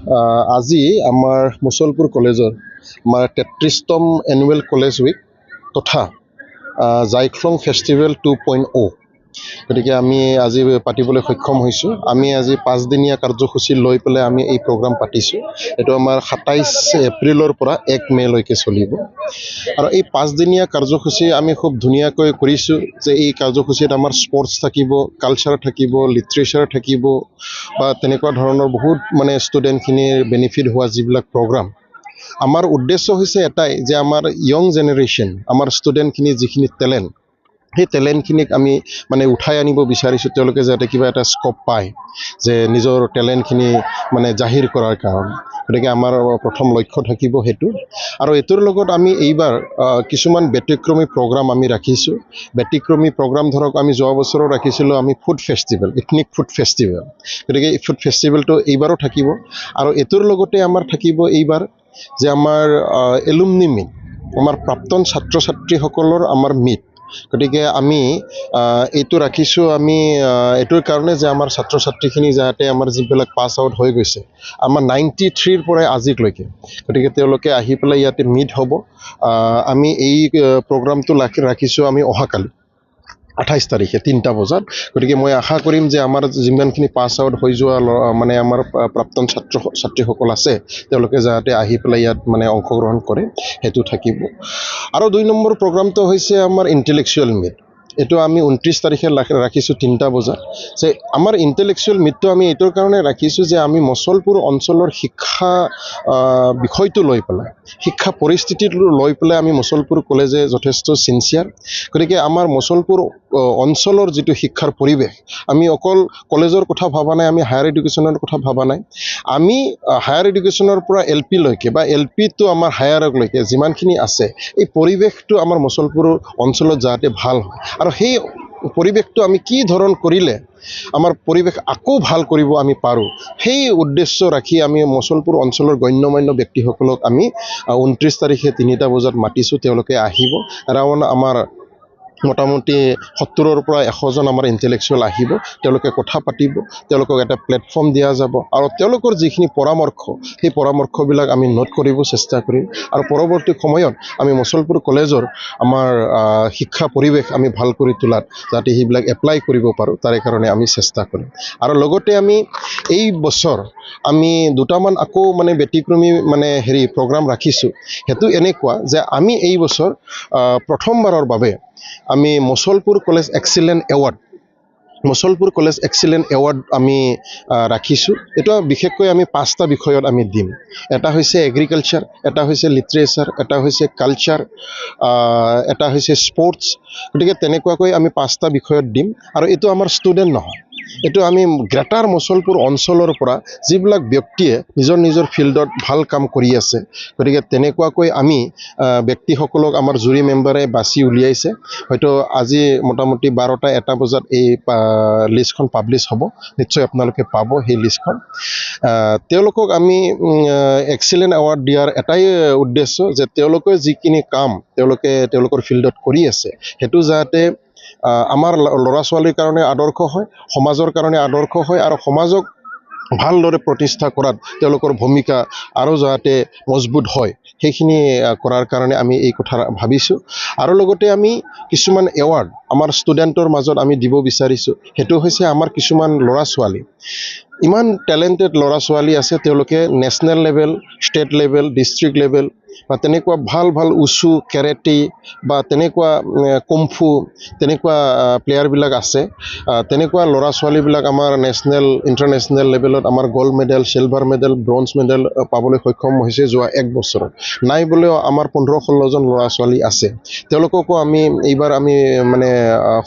আজি আমাৰ মুছলপুৰ কলেজৰ আমাৰ 33তম এনুৱেল কলেজ উইক তথা জাইক্লং ফেষ্টিভেল 2.0 গতিকে আমি আজি পাতিবলৈ সক্ষম হৈছোঁ। আমি আজি 5 দিনীয়া কাৰ্যসূচী লৈ পেলাই আমি এই প্ৰগ্ৰাম পাতিছোঁ। এইটো আমাৰ 27 এপ্ৰিলৰ পৰা 1 মেলৈকে চলিব আৰু এই 5 দিনীয়া কাৰ্যসূচী আমি খুব ধুনীয়াকৈ কৰিছোঁ যে এই কাৰ্যসূচীত আমাৰ স্পৰ্টছ থাকিব, কালচাৰ থাকিব, লিটাৰেচাৰ থাকিব বা তেনেকুৱা ধৰণৰ বহুত ষ্টুডেণ্টখিনিৰ বেনিফিট হোৱা যিবিলাক প্ৰগ্ৰাম। আমাৰ উদ্দেশ্য হৈছে এটাই যে আমাৰ য়ং জেনেৰেশ্যন, আমাৰ ষ্টুডেণ্টখিনি যিখিনি টেলেণ্ট, সেই টেলেণ্টখিনিক আমি উঠাই আনিব বিচাৰিছোঁ, তেওঁলোকে যাতে কিবা এটা স্ক'প পায় যে নিজৰ টেলেণ্টখিনি জাহিৰ কৰাৰ কাৰণে। গতিকে আমাৰ প্ৰথম লক্ষ্য থাকিব সেইটো। আৰু এইটোৰ লগত আমি এইবাৰ কিছুমান ব্যতিক্ৰমী প্ৰগ্ৰাম আমি ৰাখিছোঁ। ব্যতিক্ৰমী প্ৰগ্ৰাম ধৰক আমি যোৱা বছৰো ৰাখিছিলোঁ আমি food festival, ethnic food festival. গতিকে এই ফুড ফেষ্টিভেলটো এইবাৰো থাকিব আৰু এইটোৰ লগতে আমাৰ থাকিব এইবাৰ যে আমাৰ এলুমনি মিট, আমাৰ প্ৰাক্তন ছাত্ৰ ছাত্ৰীসকলৰ আমাৰ মিট। গতিকে আমি এইটো ৰাখিছোঁ আমি এইটোৰ কাৰণে যে আমাৰ ছাত্ৰ ছাত্ৰীখিনি যাতে আমাৰ যিবিলাক পাছ আউট হৈ গৈছে আমাৰ 93ৰ পৰাই আজিলৈকে, গতিকে তেওঁলোকে আহি পেলাই ইয়াতে মিট হ'ব। আমি এই প্ৰগ্ৰামটো ৰাখিছোঁ আমি অহাকালি 28 তাৰিখে 3টা বজাত। গতিকে মই আশা কৰিম যে আমাৰ যিমানখিনি পাছ আউট হৈ যোৱা আমাৰ প্ৰাক্তন ছাত্ৰ ছাত্ৰীসকল আছে তেওঁলোকে যাতে আহি পেলাই ইয়াত অংশগ্ৰহণ কৰে, সেইটো থাকিব। আৰু 2 নম্বৰ প্ৰগ্ৰামটো হৈছে আমাৰ ইণ্টেলেকচুৱেল মিট। এইটো আমি 29 তাৰিখে ৰাখিছোঁ 3টা বজাত। যে আমাৰ ইণ্টেলেকচুৱেল মিটটো আমি এইটোৰ কাৰণে ৰাখিছোঁ যে আমি মুছলপুৰ অঞ্চলৰ শিক্ষা বিষয়টো লৈ পেলাই, শিক্ষা পৰিস্থিতিটো লৈ পেলাই আমি মুছলপুৰ কলেজে যথেষ্ট চিনচিয়াৰ। গতিকে আমাৰ মুছলপুৰ অঞ্চলৰ যিটো শিক্ষাৰ পৰিৱেশ, আমি অকল কলেজৰ কথা ভবা নাই, আমি হায়াৰ এডুকেশ্যনৰ কথা ভবা নাই। আমি হায়াৰ এডুকেশ্যনৰ পৰা LP লৈকে বা LP টো আমাৰ হায়াৰলৈকে যিমানখিনি আছে এই পৰিৱেশটো আমাৰ মুছলপুৰ অঞ্চলত যাতে ভাল হয় আৰু সেই পৰিৱেশটো আমি কি ধৰণ কৰিলে আমাৰ পৰিৱেশ আকৌ ভাল কৰিব আমি পাৰোঁ, সেই উদ্দেশ্য ৰাখি আমি মুছলপুৰ অঞ্চলৰ গণ্যমান্য ব্যক্তিসকলক আমি 29 তাৰিখে 3টা বজাত মাতিছোঁ। তেওঁলোকে আহিব। এৰাউণ্ড আমাৰ মোটামুটি 70ৰ পৰা 100জন আমাৰ ইণ্টেলেকচুৱেল আহিব। তেওঁলোকে কথা পাতিব, তেওঁলোকক এটা প্লেটফৰ্ম দিয়া যাব আৰু তেওঁলোকৰ যিখিনি পৰামৰ্শ সেই পৰামৰ্শবিলাক আমি নোট কৰিব চেষ্টা কৰিম আৰু পৰৱৰ্তী সময়ত আমি মুছলপুৰ কলেজৰ আমাৰ শিক্ষা পৰিৱেশ আমি ভাল কৰি তোলাত যাতে সেইবিলাক এপ্লাই কৰিব পাৰোঁ তাৰে কাৰণে আমি চেষ্টা কৰিম। আৰু লগতে আমি এই বছৰ আমি 2টামান আকৌ ব্যতিক্ৰমী প্ৰগ্ৰাম ৰাখিছোঁ। সেইটো এনেকুৱা যে আমি এই বছৰ প্ৰথমবাৰৰ বাবে আমি মুছলপুৰ কলেজ এক্সিলেণ্ট এৱাৰ্ড আমি ৰাখিছোঁ। এইটো বিশেষকৈ আমি 5টা বিষয়ত আমি দিম। এটা হৈছে এগ্ৰিকালচাৰ, এটা হৈছে লিটাৰেচাৰ, এটা হৈছে কালচাৰ, এটা হৈছে স্পৰ্টছ। গতিকে তেনেকুৱাকৈ আমি 5টা বিষয়ত দিম আৰু এইটো আমাৰ ষ্টুডেণ্ট নহয়, এইটো আমি গ্ৰেটাৰ মুছলপুৰ অঞ্চলৰ পৰা যিবিলাক ব্যক্তিয়ে নিজৰ নিজৰ ফিল্ডত ভাল কাম কৰি আছে, গতিকে তেনেকুৱাকৈ আমি ব্যক্তিসকলক আমাৰ জুৰি মেম্বাৰে বাছি উলিয়াইছে। হয়তো আজি মোটামুটি 12টা-1টা বজাত এই লিষ্টখন পাব্লিছ হ'ব, নিশ্চয় আপোনালোকে পাব সেই লিষ্টখন। তেওঁলোকক আমি এক্সিলেণ্ট এৱাৰ্ড দিয়াৰ এটাই উদ্দেশ্য যে তেওঁলোকে যিখিনি কাম তেওঁলোকৰ ফিল্ডত কৰি আছে সেইটো যাতে আমাৰ ল'ৰা ছোৱালীৰ কাৰণে আদৰ্শ হয়, সমাজৰ কাৰণে আদৰ্শ হয় আৰু সমাজক ভালদৰে প্ৰতিষ্ঠা কৰাত তেওঁলোকৰ ভূমিকা আৰু যাতে মজবুত হয় সেইখিনি কৰাৰ কাৰণে আমি এই কথা ভাবিছোঁ। আৰু লগতে আমি কিছুমান এৱাৰ্ড আমাৰ ষ্টুডেণ্টৰ মাজত আমি দিব বিচাৰিছোঁ। সেইটো হৈছে আমাৰ কিছুমান ল'ৰা ছোৱালী, ইমান টেলেণ্টেড ল'ৰা ছোৱালী আছে, তেওঁলোকে national level, state level, district level বা তেনেকুৱা ভাল ভাল উচু, কেৰেটে বা তেনেকুৱা কুমফু তেনেকুৱা প্লেয়াৰবিলাক আছে। তেনেকুৱা ল'ৰা ছোৱালীবিলাক আমাৰ নেশ্যনেল, ইণ্টাৰনেশ্যনেল লেভেলত আমাৰ gold medal, silver medal, bronze medal পাবলৈ সক্ষম হৈছে যোৱা 1 বছৰত। নাই বুলিও আমাৰ 15-16জন ল'ৰা ছোৱালী আছে। তেওঁলোককো আমি এইবাৰ আমি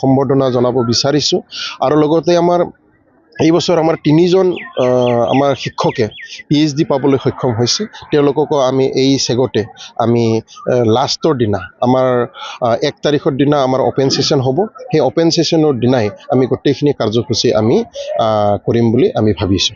সম্বৰ্ধনা জনাব বিচাৰিছোঁ। আৰু লগতে এই বছৰ আমাৰ 3জন আমাৰ শিক্ষকে PhD পাবলৈ সক্ষম হৈছে। তেওঁলোককো আমি এই চেগতে আমি লাষ্টৰ দিনা আমাৰ 1 তাৰিখৰ দিনা আমাৰ অ'পেন ছেশ্যন হ'ব। সেই অ'পেন ছেশ্যনৰ দিনাই আমি গোটেইখিনি কাৰ্যসূচী আমি কৰিম বুলি আমি ভাবিছোঁ।